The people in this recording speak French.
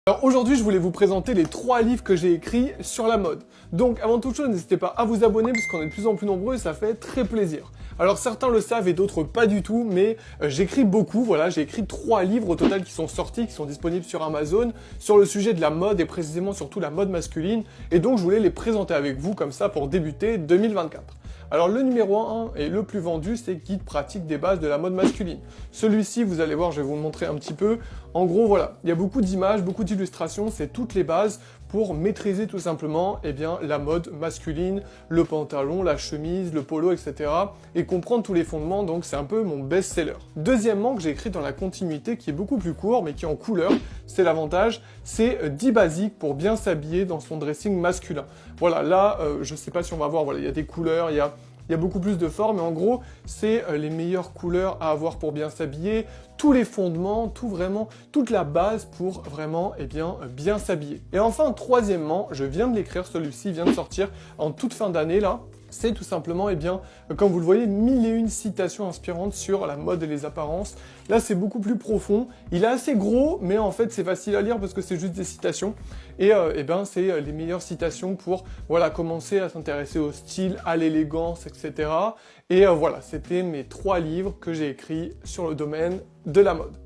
Alors aujourd'hui, je voulais vous présenter les 3 livres que j'ai écrits sur la mode. Donc avant toute chose, n'hésitez pas à vous abonner parce qu'on est de plus en plus nombreux et ça fait très plaisir. Alors certains le savent et d'autres pas du tout, mais j'écris beaucoup, voilà, j'ai écrit 3 livres au total qui sont sortis, qui sont disponibles sur Amazon, sur le sujet de la mode et précisément surtout la mode masculine, et donc je voulais les présenter avec vous comme ça pour débuter 2024. Alors le numéro 1 et le plus vendu, c'est Guide pratique des bases de la mode masculine. Celui-ci, vous allez voir, je vais vous le montrer un petit peu. En gros, voilà, il y a beaucoup d'images, beaucoup d'illustrations, c'est toutes les bases pour maîtriser tout simplement la mode masculine, le pantalon, la chemise, le polo, etc. et comprendre tous les fondements, donc c'est un peu mon best-seller. Deuxièmement, que j'ai écrit dans la continuité, qui est beaucoup plus court, mais qui est en couleur, c'est l'avantage, c'est 10 basiques pour bien s'habiller dans son dressing masculin. Voilà, là, je sais pas si on va voir, voilà, il y a des couleurs, il y a beaucoup plus de formes, mais en gros, c'est les meilleures couleurs à avoir pour bien s'habiller, tous les fondements, toute la base pour vraiment, bien s'habiller. Et enfin, troisièmement, je viens de l'écrire, celui-ci vient de sortir en toute fin d'année, là. C'est tout simplement, comme vous le voyez, 1001 citations inspirantes sur la mode et les apparences. Là, c'est beaucoup plus profond. Il est assez gros, mais en fait, c'est facile à lire parce que c'est juste des citations. Et c'est les meilleures citations pour, voilà, commencer à s'intéresser au style, à l'élégance, etc. Et voilà, c'était mes 3 livres que j'ai écrits sur le domaine de la mode.